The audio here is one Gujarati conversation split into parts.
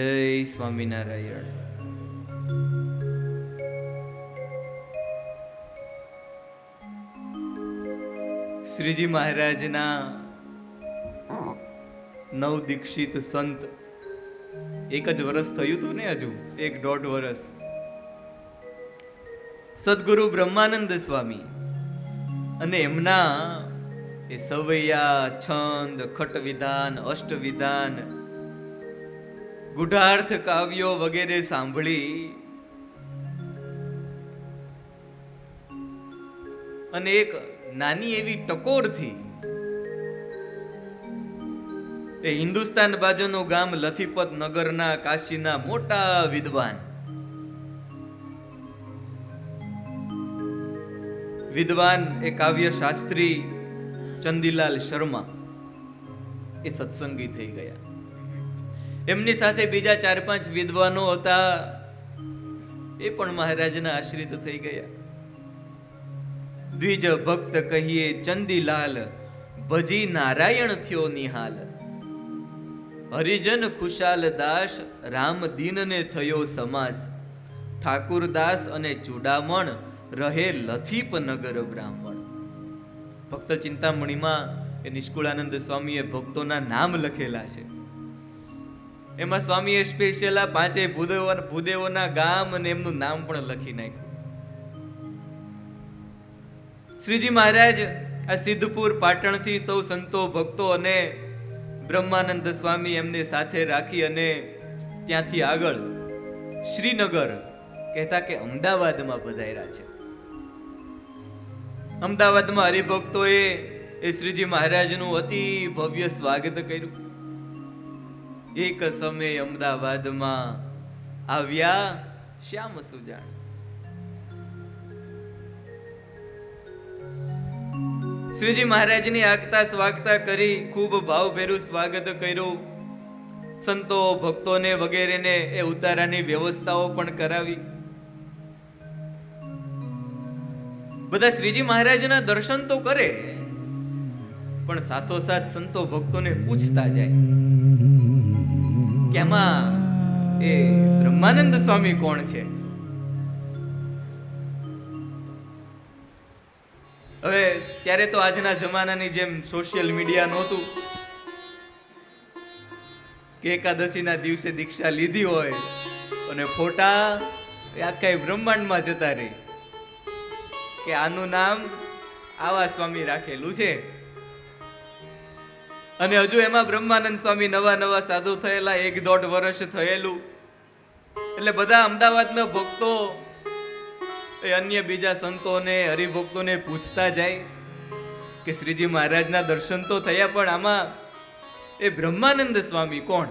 જય સ્વામિનારાયણ. શ્રીજી મહારાજના નવ દીક્ષિત સંત એક જ વર્ષ થયું હતું ને, હજુ 1.5 વર્ષ. સદગુરુ બ્રહ્માનંદ સ્વામી અને એમના એ સવૈયા, છંદ, ખટ વિધાન, અષ્ટ વિધાન, ગુઢાર્થ કાવ્યો વગેરે સાંભળી અને એક નાની એવી ટકોરથી એ હિન્દુસ્તાન બાજુનું ગામ લથીપત નગરના કાશીના મોટા વિદ્વાન એ કાવ્ય શાસ્ત્રી ચંદીલાલ શર્મા એ સત્સંગી થઈ ગયા. એમની સાથે બીજા 4-5 વિદ્વાનો હતા, એ પણ મહારાજના આશ્રિત થઈ ગયા. દ્વિજ ભક્ત કહીએ ચંદીલાલ, ભજી નારાયણ થયો નિહાલ. હરિજન ખુશાલ દાસ, રામ દીનને થયો સમાસ. ઠાકુર દાસ અને ચૂડામણ, રહે લથીપ નગર બ્રાહ્મણ. ભક્ત ચિંતામણીમાં એ નિષ્કુળાનંદ સ્વામીએ ભક્તોના નામ લખેલા છે. એમાં સ્વામીએ સ્પેશિયલ 5 ભૂદેવોના ગામ અને એમનું નામ પણ લખી નાખ્યું. શ્રીજી મહારાજ આ સિદ્ધપુર પાટણથી સૌ સંતો ભક્તો અને બ્રહ્માનંદ સ્વામી એમને સાથે રાખી અને ત્યાંથી આગળ શ્રીનગર કહેતા કે અમદાવાદમાં પધાર્યા છે. અમદાવાદમાં હરિભક્તોએ એ શ્રીજી મહારાજનું અતિ ભવ્ય સ્વાગત કર્યું. એક સમયે અમદાવાદમાં આવ્યા શ્યામ સુજાણ. શ્રીજી મહારાજની આગતા સ્વાગતા કરી, ખૂબ ભાવભેરું સ્વાગત કર્યું. સંતો ભક્તોને વગેરેને એ ઉતારાની વ્યવસ્થાઓ પણ કરાવી. બધા શ્રીજી મહારાજના દર્શન તો કરે, પણ સાથોસાથ સંતો ભક્તોને પૂછતા જાય કે આમાં એ બ્રહ્માનંદ સ્વામી કોણ છે? હવે ત્યારે તો આજના જમાનાની જેમ સોશિયલ મીડિયા નહોતું કે એકાદશીના દિવસે દીક્ષા લીધી હોય અને ફોટા આખા બ્રહ્માંડમાં જતા રહે કે આનું નામ આવા સ્વામી રાખેલું છે. અને હજુ એમાં બ્રહ્માનંદ સ્વામી નવા સાધુ થયેલા, 1.5 વર્ષ થયેલું. એટલે બધા અમદાવાદના ભક્તો એ અન્ય બીજા સંતોને, હરિભક્તોને પૂછતા જાય કે શ્રીજી મહારાજના દર્શન તો થયા, પણ આમાં એ બ્રહ્માનંદ સ્વામી કોણ?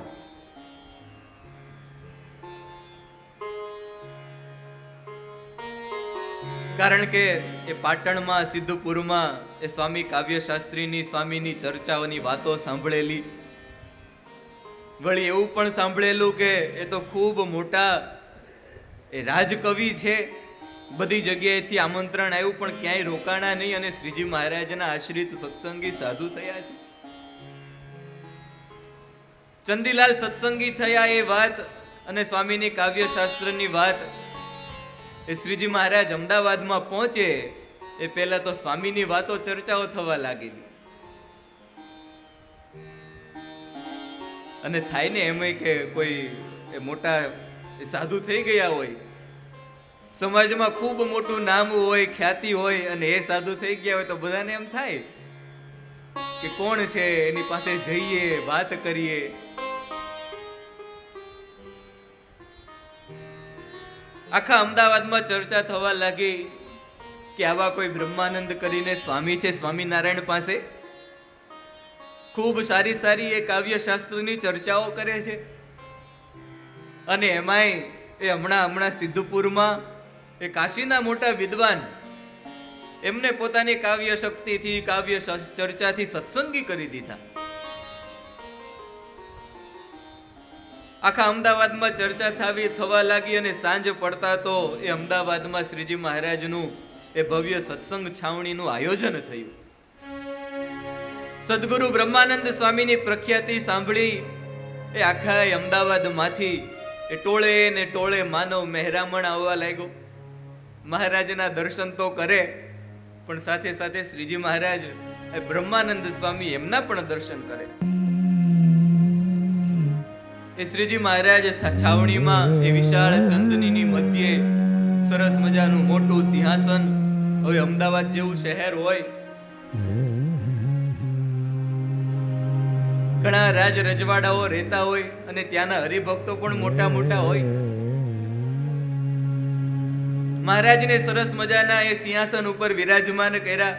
કારણ કે એ પાટણમાં, સિદ્ધપુરમાં એ સ્વામી કાવ્યશાસ્ત્રીની, સ્વામીની ચર્ચાઓની વાતો સાંભળેલી. વળી એવું પણ સાંભળેલું કે એ તો ખૂબ મોટા એ રાજકવિ છે. બધી જગ્યાએથી આમંત્રણ આવ્યું પણ ક્યાંય રોકાણા નહીં અને શ્રીજી મહારાજના આશ્રિત સત્સંગી સાધુ થયા છે. ચંદીલાલ સત્સંગી થયા એ વાત અને સ્વામીની કાવ્યશાસ્ત્રની વાત એ શ્રીજી મહારાજ અમદાવાદમાં પહોંચે એ પહેલા તો સ્વામીની વાતો, ચર્ચાઓ થવા લાગેલી. અને થાય ને એમાં કે કોઈ મોટા સાધુ થઈ ગયા હોય, સમાજમાં ખૂબ મોટું નામ હોય, ખ્યાતિ હોય, અને એ સાધુ થઈ ગયા હોય તો બધાને એમ થાય કે કોણ છે, એની પાસે જઈએ, વાત કરીએ. આખા અમદાવાદમાં ચર્ચા થવા લાગી કે આવા કોઈ બ્રહ્માનંદ કરીને સ્વામી છે સ્વામિનારાયણ પાસે, ખૂબ સારી એ કાવ્યશાસ્ત્રની ચર્ચાઓ કરે છે. અને એમાંય એ હમણાં સિદ્ધપુરમાં એ કાશીના મોટા વિદ્વાન એમને પોતાની કાવ્ય શક્તિથી, કાવ્ય ચર્ચાથી સત્સંગી કરી દીધા. આખા અમદાવાદમાં ચર્ચા થવા લાગી અને સાંજ પડતા તો એ અમદાવાદમાં શ્રીજી મહારાજનું એ ભવ્ય સત્સંગ છાવણીનું આયોજન થયું. સદગુરુ બ્રહ્માનંદ સ્વામીની પ્રખ્યાતિ સાંભળી એ આખા અમદાવાદમાંથી એ ટોળે ને ટોળે માનવ મહેરામણ આવવા લાગ્યો. મહારાજના દર્શન તો કરે, પણ સાથે સાથે શ્રીજી મહારાજ એ બ્રહ્માનંદ સ્વામી એમના પણ દર્શન કરે. એ શ્રીજી મહારાજ છાવણીમાં એ વિશાળ ચંદનીની મધ્યે સરસ મજાનું મોટું સિંહાસન, હવે અમદાવાદ જેવું શહેર હોય, ઘણા રાજ રજવાડાઓ રહેતા હોય અને ત્યાંના હરિભક્તો પણ મોટા મોટા હોય. મહારાજને સરસ મજાના એ સિંહાસન ઉપર વિરાજમાન કર્યા.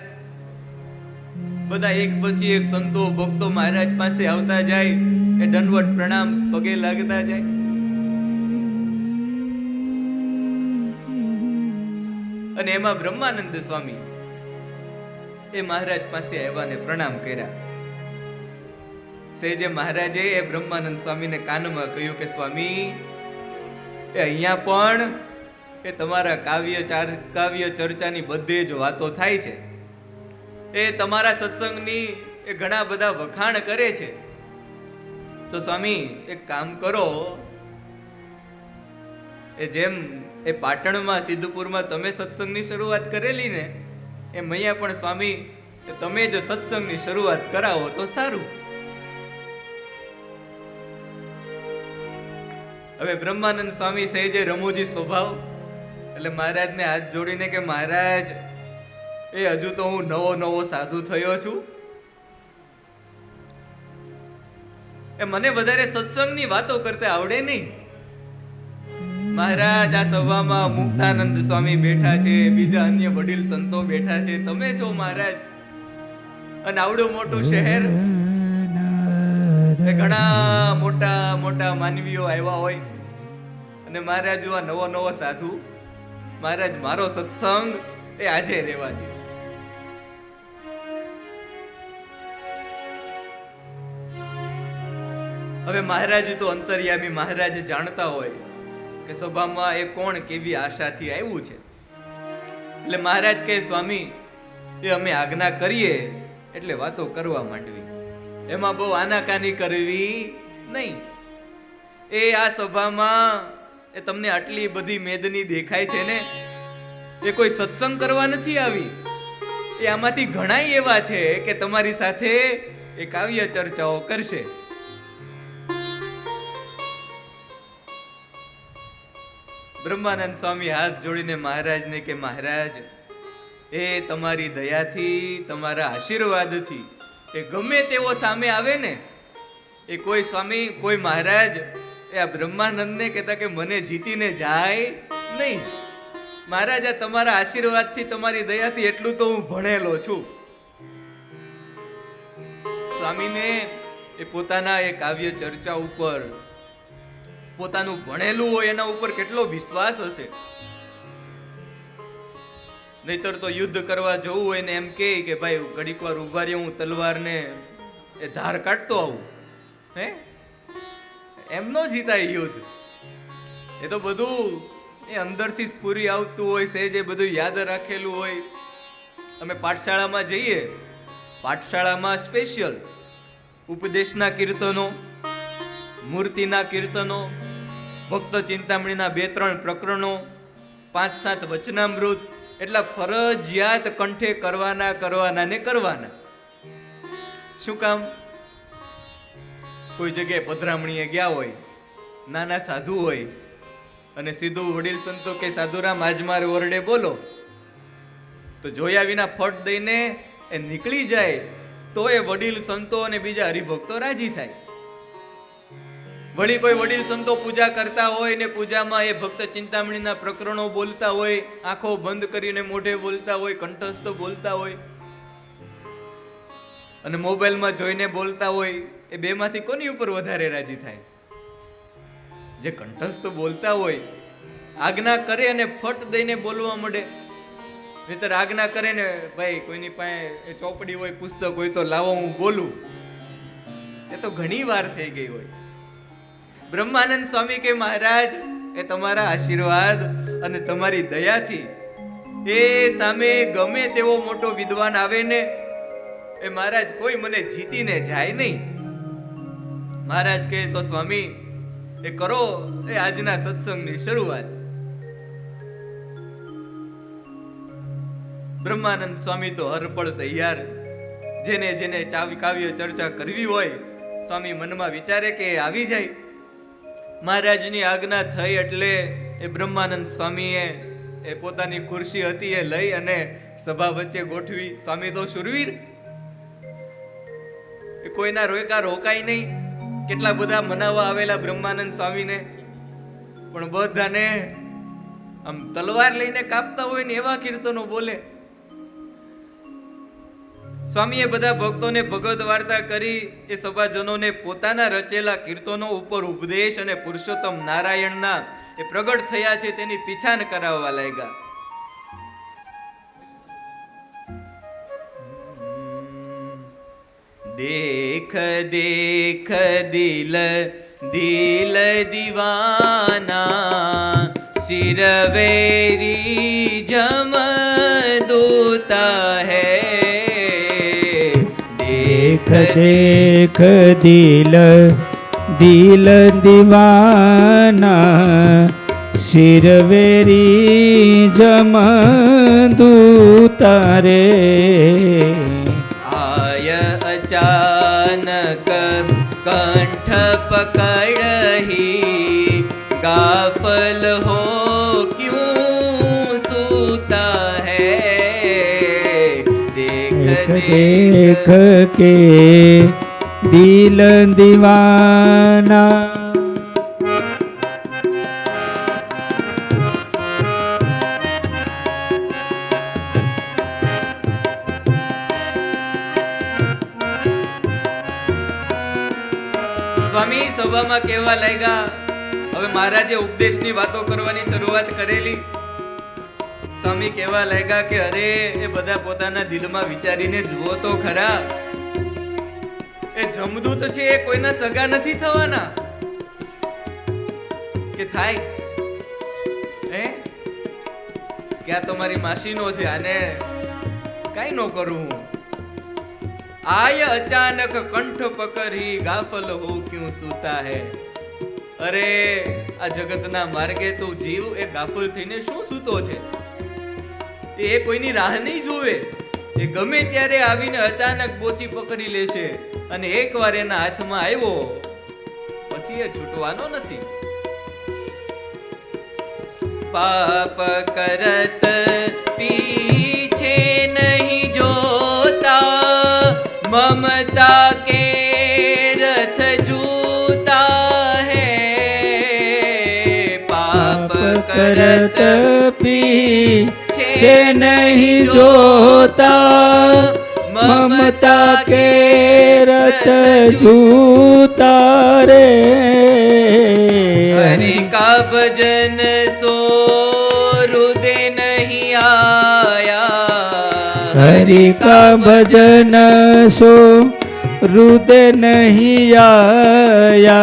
બધા એક પછી એક સંતો ભક્તો મહારાજ પાસે આવતા જાય, એ દંડવત પ્રણામ પગે લાગતા જાય. અને એમાં બ્રહ્માનંદ સ્વામી એ મહારાજ પાસે આવ્યા ને પ્રણામ કર્યા. સેજે મહારાજે એ બ્રહ્માનંદ સ્વામીને કાનમાં કહ્યું કે સ્વામી, એ અહીંયા પણ એ તમારા કાવ્ય ચર્ચાની બધી જ વાતો થાય છે, એ તમારા સત્સંગની એ ઘણા બધા વખાણ કરે છે. તો સ્વામી એક કામ કરો, એ જેમ એ પાટણમાં સિદ્ધપુરમાં તમે સત્સંગની શરૂઆત કરેલી ને, એમ અહીંયા પણ સ્વામી તમે જ સત્સંગની શરૂઆત કરાવો તો સારું. હવે બ્રહ્માનંદ સ્વામી સહેજે રમૂજી સ્વભાવ, એટલે મહારાજને હાથ જોડીને કે મહારાજ, એ હજુ તો હું નવો સાધુ થયો છું, એ મને વધારે સત્સંગની વાતો કરતા આવડે નહીં. મહારાજ, આ સભામાં મુક્તાનંદ સ્વામી બેઠા છે, બીજા અન્ય વડીલ સંતો બેઠા છે, તમે છો મહારાજ, અને આવડું મોટું શહેર, એ ઘણા મોટા મોટા માનવીઓ આવ્યા હોય, અને મહારાજ આ નવો સાધુ, મહારાજ મારો સત્સંગ એ આજે રહેવા દે. હવે મહારાજ તો અંતર્યામી, મહારાજ જાણતા હોય કે સભામાં એ કોણ કેવી આશાથી આવ્યું છે. એટલે મહારાજ કહે સ્વામી, એ અમે આજ્ઞા કરીએ એટલે વાતો કરવા માંડવી, એમાં બહુ આનાકાની કરવી નહીં. એ આ સભામાં એ તમને આટલી બધી મેદની દેખાય છે ને, એ કોઈ સત્સંગ કરવા નથી આવી, એ આમાંથી ઘણા એવા છે કે તમારી સાથે એ કાવ્ય ચર્ચાઓ કરશે. બ્રહ્માનંદ સ્વામી હાથ જોડીને મહારાજને કે મહારાજ, એ તમારી દયાથી, તમારા આશીર્વાદથી એ ગમે તેવો સામે આવે ને, એ કોઈ સ્વામી, કોઈ મહારાજ એ આ બ્રહ્માનંદને કહેતા કે મને જીતીને જાય નહીં. મહારાજ, આ તમારા આશીર્વાદથી, તમારી દયાથી એટલું તો હું ભણેલો છું. સ્વામીને એ પોતાના એ કાવ્ય ચર્ચા ઉપર, પોતાનું ભણેલું હોય એના ઉપર કેટલો વિશ્વાસ હશે. નહીતર તો યુદ્ધ કરવા જવું હોય ને એમ કે ભાઈ ઘડીક વાર ઉભા રહ્યો, હું તલવારને એ ધાર કાઢતો આવું, હે, એમ નો જીતાય યુદ્ધ. એ તો બધું એ અંદરથી સ્ફુરી આવતું હોય, સહેજ એ બધું યાદ રાખેલું હોય. અમે પાઠશાળામાં જઈએ, પાઠશાળામાં સ્પેશિયલ ઉપદેશના કીર્તનો, મૂર્તિના કીર્તનો, ભક્ત ચિંતામણીના 2-3 પ્રકરણો, 5-7 વચનામૃત, એટલા ફરજિયાત કંઠે કરવાના ને કરવાના. શું કામ? કોઈ જગ્યાએ પધરામણીએ ગયા હોય, નાના સાધુ હોય, અને સીધું વડીલ સંતો કે સાધુરામ આજ મારે ઓરડે બોલો, તો જોયા વિના ફટ દઈને એ નીકળી જાય તો એ વડીલ સંતો અને બીજા હરિભક્તો રાજી થાય. વળી કોઈ વડીલ સંતો પૂજા કરતા હોય ને પૂજામાં એ ભક્ત ચિંતામણીના પ્રકરણો બોલતા હોય, આંખો બંધ કરીને મોઢે બોલતા હોય, કંઠસ્થ બોલતા હોય, અને મોબાઈલમાં જોઈને બોલતા હોય, એ બેમાંથી કોની ઉપર વધારે રાજી થાય? જે કંઠસ્થ બોલતા હોય, આજ્ઞા કરે અને ફટ દઈને બોલવા માંડે. નહીતર આજ્ઞા કરે ને ભાઈ કોઈની પાસે એ ચોપડી હોય, પુસ્તક હોય તો લાવો હું બોલું, એ તો ઘણી વાર થઈ ગઈ હોય. બ્રહ્માનંદ સ્વામી કે મહારાજ, એ તમારા આશીર્વાદ અને તમારી દયાથી એ સામે ગમે તેવો મોટો વિદ્વાન આવે ને, એ મહારાજ કોઈ મને જીતીને જાય નહીં. મહારાજ કહે તો સ્વામી એ કરો એ આજના સત્સંગની શરૂઆત. બ્રહ્માનંદ સ્વામી તો હરપળ તૈયાર. જેને જેને કાવ્ય ચર્ચા કરવી હોય સ્વામી મનમાં વિચારે કે આવી જાય. મહારાજની આજ્ઞા થઈ એટલે એ બ્રહ્માનંદ સ્વામીએ એ પોતાની ખુરશી હતી એ લઈ અને સભા વચ્ચે ગોઠવી. સ્વામી તો શુરવીર, એ કોઈના રોકાય નહીં. કેટલા બધા મનાવવા આવેલા બ્રહ્માનંદ સ્વામીને, પણ બધાને આમ તલવાર લઈને કાપતા હોય ને એવા કીર્તનો બોલે. સ્વામીએ બધા ભક્તોને ભગવત વાર્તા કરી. એ સભાજનોને પોતાના રચેલા કીર્તનો ઉપર ઉપદેશ અને પુરુષોત્તમ નારાયણના એ પ્રગટ થયા છે તેની પીછાણ કરાવવા લાગ્યા. દેખ દેખ દિલ દિલ દીવાના સિરવેરી જમ દૂતા હૈ. देख देख दिल दिल दीवाना शिरवेरी जम दूता रे. आय अचानक कंठ पकड़ही गाफल हो क्यों सूता है. देख देख के दिल दीवाना સ્વામી સભામાં કહેવા લાગ્યા. હવે મહારાજે ઉપદેશની વાતો કરવાની શરૂઆત કરેલી. સ્વામી કહેવા લાગ્યા કે અરે એ બધા પોતાના દિલમાં વિચારીને જુઓ તો ખરા, એ જમદૂત છે એ કોઈના સગા નથી થવાના. કે થાય હે કે આ તમારી માસીનો છે, આને કાઈ નો કરું હું. आय अचानक कंठ पकड़ी गाफल हो क्यों सूता है. अरे આ જગતના માર્ગે તું જીવ એ ગાફલ થઈને શું સૂતો છે. એ કોઈની રાહ નહીં જોવે. એ ગમે ત્યારે આવીને અચાનક બોચી પકડી લેશે અને એકવાર એના હાથમાં આવ્યો પછી એ છૂટવાનો નથી. પાપ કરત પીછે નહીં જોતા ममता के रथ जूता है. पाप करत पीछे नहीं जोता ममता के रथ जूता रे. हरि का भजन सो रुदे नहीं आया. हरि का भजन सो रुदे नहीं आया.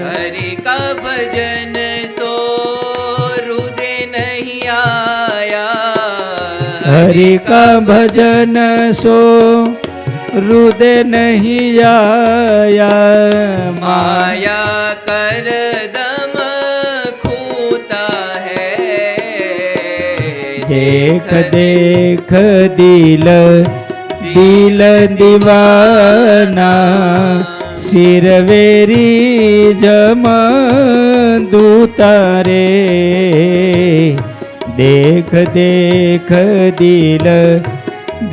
हरि का भजन सो रुदे नहीं आया. हरि का भजन सो रुदे नहीं आया. माया कर दम खूता है. देख देख दिल दिल दीवाना सिरवेरी जम दूता रे. देख देख दिल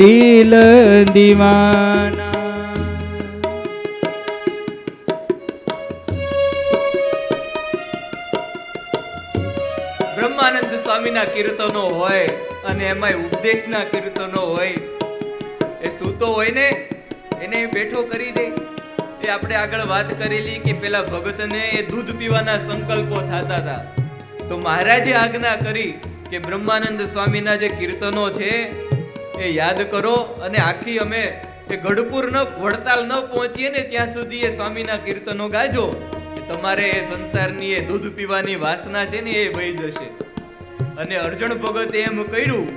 दिल दीवाना. બ્રહ્માનંદ સ્વામીના કીર્તનો હોય અને એમાંય ઉપદેશના કીર્તનો હોય. એ સૂતો હોય ને એને બેઠો કરી દે. એ આપણે આગળ વાત કરેલી કે પેલા ભગતને એ દૂધ પીવાના સંકલ્પો થતા હતા, તો મહારાજે આજ્ઞા કરી કે બ્રહ્માનંદ સ્વામીના જે કીર્તનો છે એ યાદ કરો અને આખી અમે એ ગઢપુર ન વડતાલ ન પહોંચીએ ને ત્યાં સુધી એ સ્વામીના કીર્તનો ગાજો. તમારે એ સંસારની એ દૂધ પીવાની વાસના છે ને એ વહી જશે. અને અર્જુન ભગતે એમ કર્યું.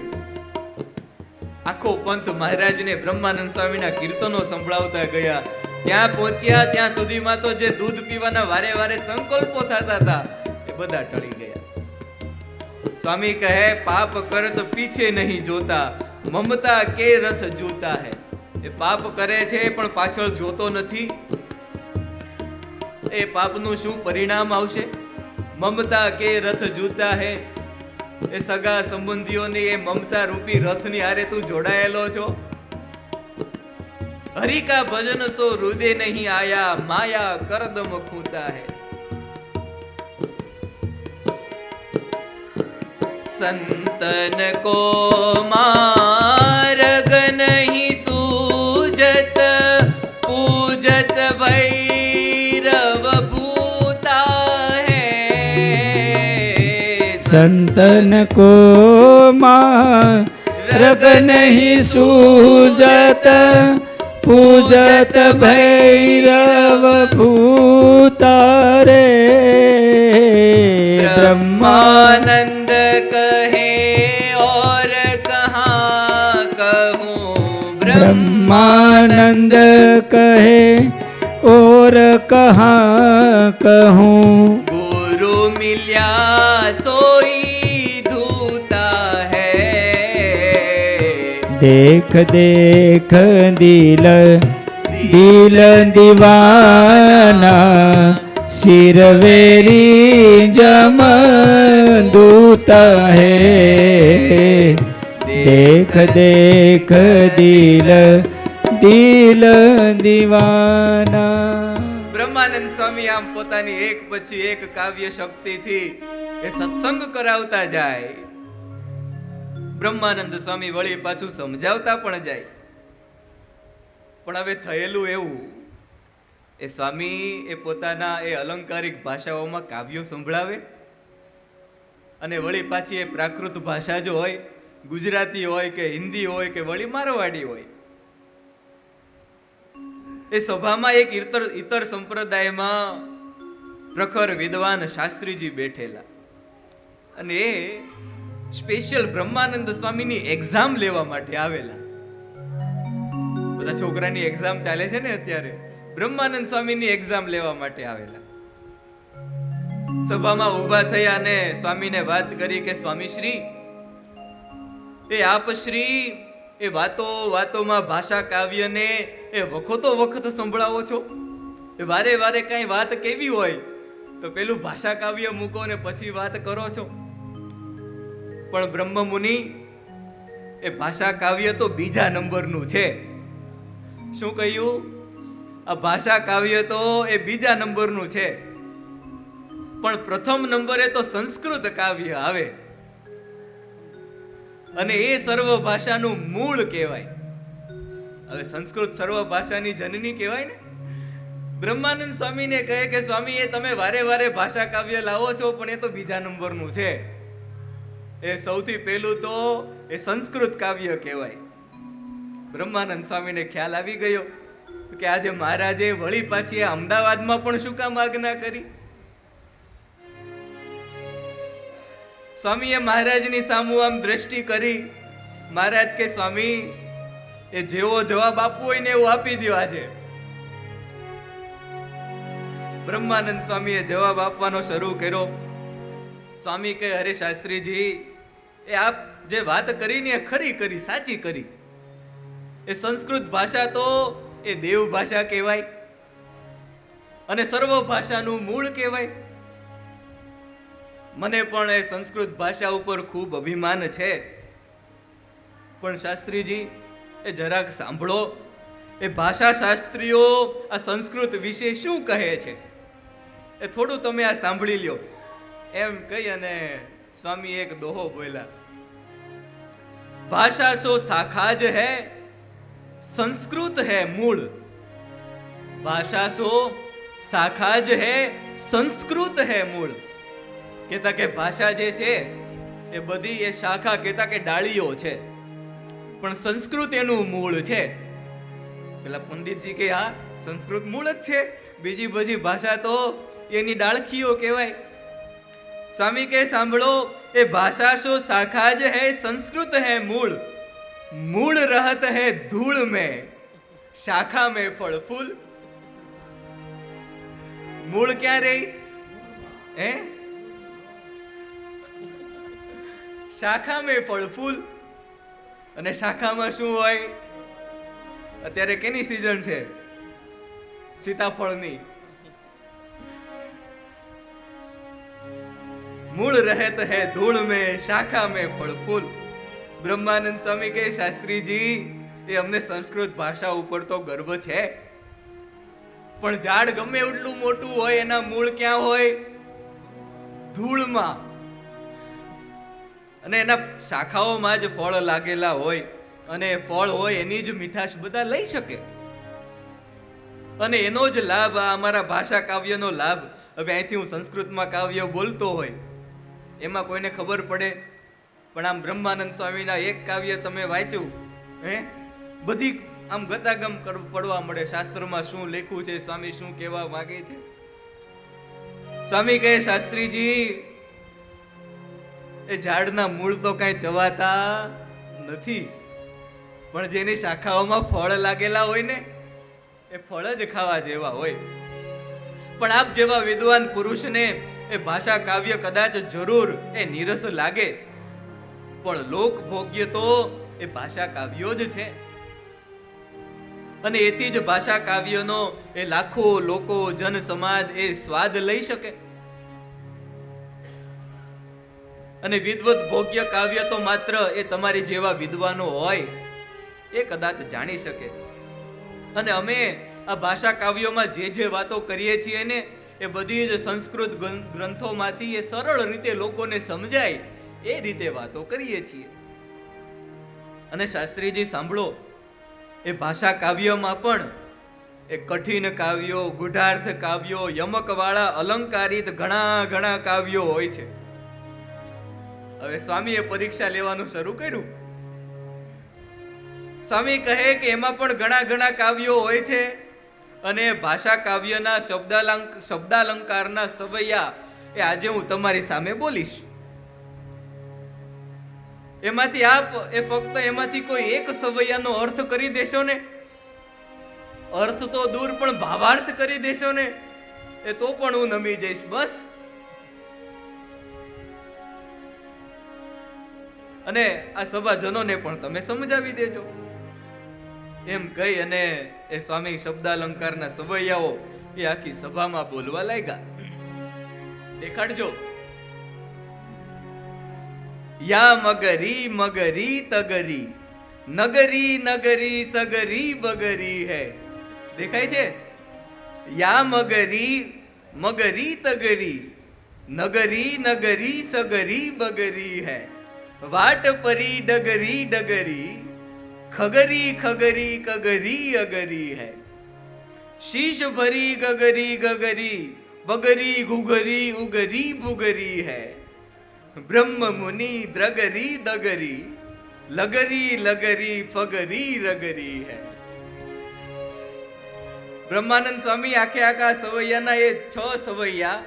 આખો પંથ મહારાજને બ્રહ્માનંદ સ્વામીના કીર્તનો સંભળાવતા ગયા. ત્યાં પહોંચ્યા ત્યાં સુધીમાં તો જે દૂધ પીવાના વારે વારે સંકલ્પો થતા હતા એ બધા ટળી ગયા. સ્વામી કહે, પાપ કર તો પીછે નહીં જોતા, મમતા કે રથ જૂતા હે. એ પાપ કરે છે પણ પાછળ જોતો નથી. એ પાપનું શું પરિણામ આવશે? મમતા કે રથ જૂતા હે. એ સગા સંબંધીઓની એ મમતા રૂપી રથની હારે તું જોડાયેલો છો. હરિ કા ભજન સો હૃદય નહીં આયા, માયા કરદમ ખૂતા હે. संतन को मार्ग नहीं सूझत, पूजत भैरव भूता है. संतन को मार्ग नहीं सूझत, पूजत भैरव भूता रे. ब्रह्मानंद कहे और कहाँ कहूँ, ब्रह्मानंद कहे और कहाँ कहूँ. गुरु मिल्या सोई धूता है. देख देख दिल दिल दीवाना, शिरवेरी जम दूता है. देख देख दिल दिल दीवाना. બ્રહ્માનંદ સ્વામી આમ પોતાની એક પછી એક કાવ્ય શક્તિથી એ સત્સંગ કરાવતા જાય. બ્રહ્માનંદ સ્વામી વળી પાછું સમજાવતા પણ જાય. પણ હવે થયેલું એવું, એ સ્વામી એ પોતાના એ અલંકારિક ભાષાઓમાં કાવ્યો સંભળાવે અને વળી પાછી એ પ્રાકૃત ભાષા જો હોય, ગુજરાતી હોય કે હિન્દી હોય કે વળી મારવાડી હોય, એ સભામાં એક ઇતર સંપ્રદાયમાં પ્રખર વિદ્વાન શાસ્ત્રીજી બેઠેલા અને એ સ્પેશિયલ બ્રહ્માનંદ સ્વામીની એક્ઝામ લેવા માટે આવેલા. બધા છોકરાની એક્ઝામ ચાલે છે ને અત્યારે, બ્રહ્માનંદ સ્વામીની એક્ઝામ લેવા માટે આવેલા. સભામાં ઊભા થયા અને સ્વામીને વાત કરી કે સ્વામી શ્રી, એ આપ શ્રી એ વાતોમાં ભાષા કાવ્યને એ વખતો વખત સંભળાવો છો. એ વારે વારે કઈ વાત કેવી હોય તો પેલું ભાષા કાવ્ય મૂકો ને પછી વાત કરો છો. પણ બ્રહ્મ મુનિ, એ ભાષા કાવ્ય તો બીજા નંબરનું છે. શું કહ્યું? આ ભાષા કાવ્ય તો એ બીજા નંબરનું છે, પણ પ્રથમ નંબરે તો સંસ્કૃત કાવ્ય આવે અને એ સર્વ ભાષાનું મૂળ કહેવાય. હવે સંસ્કૃત સર્વ ભાષાની જનની કહેવાય ને. બ્રહ્માનંદ સ્વામીને કહે કે સ્વામી, એ તમે વારે વારે ભાષા કાવ્ય લાવો છો પણ એ તો બીજા નંબરનું છે. એ સૌથી પહેલું તો એ સંસ્કૃત કાવ્ય કહેવાય. બ્રહ્માનંદ સ્વામીને ખ્યાલ આવી ગયો કે આજે મહારાજે વળી પાછી અમદાવાદમાં પણ શું કામ આજ્ઞા કરી. સ્વામીએ મહારાજની સામુ આમ દ્રષ્ટિ કરી. મહારાજ કે સ્વામી, એ જેવો જવાબ આપવો હોય ને એવું આપી દો આજે. બ્રહ્માનંદ સ્વામીએ જવાબ આપવાનો શરૂ કર્યો. સ્વામી કહે, અરે શાસ્ત્રીજી, એ આપ જે વાત કરી ને એ ખરી કરી, સાચી કરી. એ સંસ્કૃત ભાષા તો એ દેવ ભાષા કહેવાય અને સર્વ ભાષાનું મૂળ કહેવાય. મને પણ એ સંસ્કૃત ભાષા ઉપર ખૂબ અભિમાન છે. પણ શાસ્ત્રીજી, એ જરાક સાંભળો, એ ભાષા શાસ્ત્રીઓ આ સંસ્કૃત વિશે શું કહે છે, એ થોડું તમે આ સાંભળી લ્યો. એમ કહી અને સ્વામી એક દોહો બોલ્યા. ભાષા સો શાખા જ હૈ, સંસ્કૃત है मूल. भाषा सो शाखा ज है, संस्कृत है मूल. कहता કે ભાષા જે છે એ બધી એ શાખા, કહેતા કે ડાળીઓ છે, પણ સંસ્કૃત એનું મૂળ છે. પેલા પંડિતજી કે હા, સંસ્કૃત મૂળ જ છે, બીજી બધી ભાષા તો એની ડાળખીઓ કહેવાય. સ્વામી કે સાંભળો, એ ભાષા સો શાખા જ है, संस्कृत है मूल. मूल रहत है धूल में, शाखा में फल फूल. મૂળ ક્યાં રહી? હે? શાખા મેં ફળ ફૂલ. અને શાખામાં શું હોય? અત્યારે કેની સીઝન છે? સીતાફળની. મૂળ રહેત હૈ ધૂળ में, शाखा में फल फूल. બ્રહ્માનંદ સ્વામી કહે, શાસ્ત્રીજી, એ અમને સંસ્કૃત ભાષા ઉપર તો ગર્વ છે, પણ ઝાડ ગમે એટલું મોટું હોય, એના મૂળ ક્યાં હોય? ધૂળમાં. અને એના શાખાઓમાં જ ફળ લાગેલા હોય, અને ફળ હોય એની જ મીઠાશ બધા લઈ શકે. અને એનો જ લાભ, આ અમારા ભાષા કાવ્યનો લાભ. હવે અહીંથી હું સંસ્કૃતમાં કાવ્ય બોલતો હોય, એમાં કોઈને ખબર પડે? પણ આમ બ્રહ્માનંદ સ્વામીના એક કાવ્ય તમે વાંચ્યું, હે, બધી આમ ગતાગમ પડવા મળે. શાસ્ત્રમાં શું લખ્યું છે, સ્વામી શું કહેવા માંગે છે. સ્વામી કહે, શાસ્ત્રીજી, એ ઝાડના મૂળ તો કઈ ચવાતા નથી, પણ જેની શાખાઓમાં ફળ લાગેલા હોય ને, એ ફળ જ ખાવા જેવા હોય. પણ આપ જેવા વિદ્વાન પુરુષને એ ભાષા કાવ્ય કદાચ જરૂર એ નીરસ લાગે, પણ લોક ભોગ્ય તો એ ભાષા કાવ્યો જ છે. અને એથી જ ભાષા કાવ્યનો એ લાખો લોકો, જન સમાજ એ સ્વાદ લઈ શકે. અને વિદવત ભોગ્ય કાવ્ય તો માત્ર એ તમારી જેવા વિદ્વાનો હોય એ કદાચ જાણી શકે. અને અમે આ ભાષા કાવ્યોમાં જે જે વાતો કરીએ છીએ ને, એ બધી જ સંસ્કૃત ગ્રંથોમાંથી એ સરળ રીતે લોકોને સમજાય એ રીતે વાતો કરીએ છીએ. અને શાસ્ત્રીજી સાંભળો, એ ભાષા કાવ્યમાં પણ એ કઠિન કાવ્યો, ગુઢાર્થ કાવ્યો, યમકવાળા અલંકારિત ઘણા ઘણા કાવ્યો હોય છે. હવે સ્વામીએ પરીક્ષા લેવાનું શરૂ કર્યું. સ્વામી કહે કે એમાં પણ ઘણા ઘણા કાવ્યો હોય છે, અને ભાષા કાવ્યના શબ્દાલંકારના સવૈયા એ આજે હું તમારી સામે બોલીશ. એમાંથી આપ એ ફક્ત એમાંથી કોઈ એક સવૈયાનો અર્થ કરી દેશો ને, અર્થ તો દૂર પણ ભાવાર્થ કરી દેશો ને, એ તો પણ હું નમી જઈશ. બસ. અને આ સભાજનોને પણ તમે સમજાવી દેજો. એમ કહી અને એ સ્વામી શબ્દાલંકારના સવૈયાઓ એ આખી સભામાં બોલવા લાગ્યા. દેખાડજો. યા મગરી મગરી તગરી, નગરી નગરી સગરી બગરી હૈ. દેખાય છે? યા મગરી મગરી તગરી, નગરી નગરી સગરી બગરી હૈ. વાટ પરી ડગરી ડગરી, ખગરી ખગરી કગરી અગરી હૈ. શીશ ભરી ગગરી ગગરી, બગરી ઘુઘરી ઉગરી ભુગરી હૈ. બ્રહ્મ મુનિ દ્રગરી દગરી, લગરી લગરી ફગરી રગરી હૈ. બ્રહ્માનંદ સ્વામી આખે આખા સવૈયાના એ 6 સવૈયા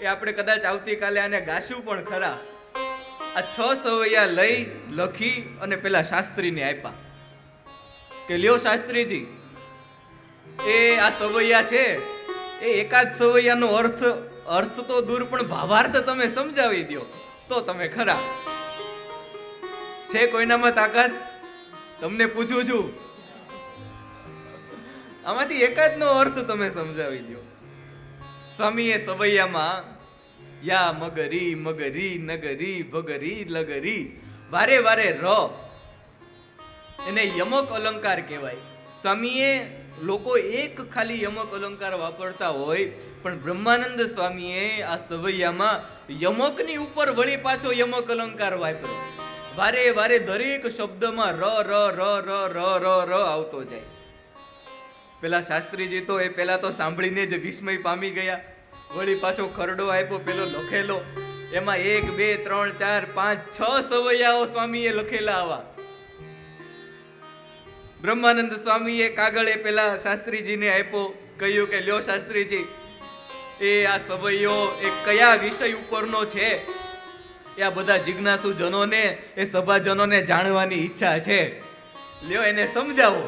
એ આપણે કદાચ આવતીકાલે આને ગાશું પણ ખરા. આ 6 સવૈયા લઈ લખી અને પેલા શાસ્ત્રીને આપ્યા કે લ્યો શાસ્ત્રીજી, એ આ સવૈયા છે, એ એકાદ સવૈયાનો અર્થ તો દૂર પણ ભાવાર્થ તમે સમજાવી દો તો તમે ખરા. છે કોઈનામાં તાકાત? તમને પૂછું છું, આમાંથી એકાદનો અર્થ તમે સમજાવી દો. સ્વામીએ સવૈયામાં યા મગરી મગરી નગરી ભગરી લગરી, વારે વારે ર, એને યમક અલંકાર કહેવાય. સ્વામીએ લોકો એક ખાલી યમક અલંકાર વાપરતા હોય, પણ બ્રહ્માનંદ સ્વામીએ આ સવૈયામાં યમકની ઉપર વળી પાછો યમક અલંકાર વાપર્યો. વારે વારે દરેક શબ્દમાં ર ર ર ર ર ર ર આવતો જાય. પેલા શાસ્ત્રીજી તો એ પેલા તો સાંભળીને જ વિસ્મય પામી ગયા. વળી પાછો ખરડો આપ્યો પેલો લખેલો, એમાં 1 2 3 4 5 6 સવૈયાઓ સ્વામીએ લખેલા. આવા બ્રહ્માનંદ સ્વામીએ કાગળે પેલા શાસ્ત્રીજીને આપ્યો, કહ્યું કે લ્યો શાસ્ત્રીજી, એ આ સવૈયો એ કયા વિષય ઉપરનો છે, એ આ બધા જિજ્ઞાસુ જનોને, એ સભાજનોને જાણવાની ઈચ્છા છે, લ્યો એને સમજાવો.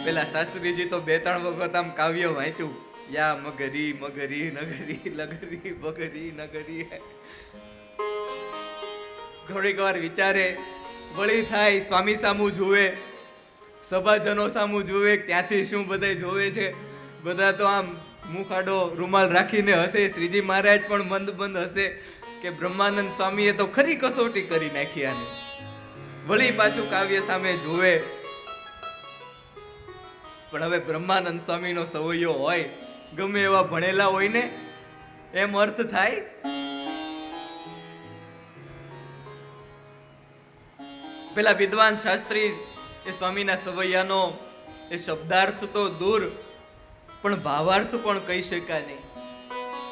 પેલા શાસ્ત્રીજી તો 2-3 વખત આમ કાવ્ય વાંચ્યું, યા મગરી મગરી નગરી લગરી બગરી નગરી. ઘડીક વાર વિચારે, વળી થાય, સ્વામી સામું જુએ, સભાજનો સામું જુએ, ત્યાંથી શું બધા જોવે છે. બધા તો આમ મુખ આડો રૂમાલ રાખીને હશે. શ્રીજી મહારાજ પણ મંદ મંદ હશે કે બ્રહ્માનંદ સ્વામીએ તો ખરી કસોટી કરી નાખી આને. વળી પાછું કાવ્ય સામે જુએ. પણ હવે બ્રહ્માનંદ સ્વામીનો સવૈયો હોય, ગમે એવા ભણેલા હોય ને, એમ અર્થ થાય. પેલા વિદ્વાન શાસ્ત્રી એ સ્વામીના સવૈયાનો એ શબ્દાર્થ તો દૂર, પણ ભાવાર્થ પણ કહી શકાય નહીં.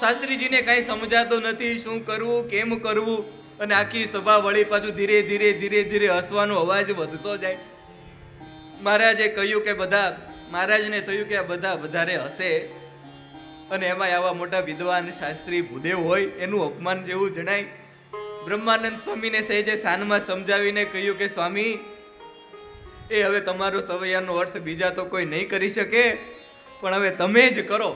શાસ્ત્રીજીને કાંઈ સમજાતો નથી, શું કરવું કેમ કરવું, અને આખી સભા વળી પાછું ધીરે ધીરે ધીરે ધીરે હસવાનો અવાજ વધતો જાય. મહારાજે કહ્યું કે બધા, મહારાજને થયું કે આ બધા વધારે હસે, અને એમાં આવા મોટા વિદ્વાન શાસ્ત્રી ભૂદેવ હોય એનું અપમાન જેવું જણાય. બ્રહ્માનંદ સ્વામીને સહેજે સાનમાં સમજાવીને કહ્યું કે સ્વામી, એ હવે તમારો સવૈયાનો અર્થ બીજા તો કોઈ નહીં કરી શકે, પણ હવે તમે જ કરો.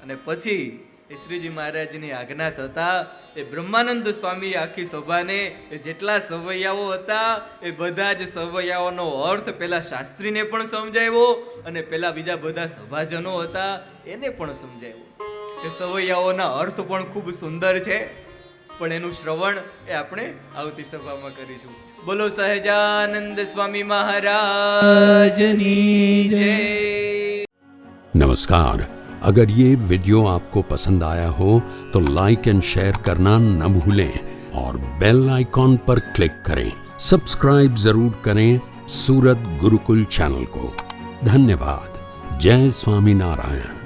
અને પછી એ શ્રીજી મહારાજની આજ્ઞા થતા એ બ્રહ્માનંદ સ્વામી આખી સભાને એ જેટલા સવૈયાઓ હતા એ બધા જ સવૈયાઓનો અર્થ પેલા શાસ્ત્રીને પણ સમજાવ્યો, અને પેલા બીજા બધા સભાજનો હતા એને પણ સમજાવ્યો. એ સવૈયાઓના અર્થ પણ ખૂબ સુંદર છે, પણ એનું શ્રવણ એ આપણે આવતી સભામાં કરીશું. બોલો સહજાનંદ સ્વામી મહારાજની જય. नमस्कार। अगर ये वीडियो आपको पसंद आया हो तो लाइक एंड शेयर करना न भूलें और बेल आइकॉन पर क्लिक करें। सब्सक्राइब जरूर करें सूरत गुरुकुल चैनल को। धन्यवाद। जय स्वामी नारायण।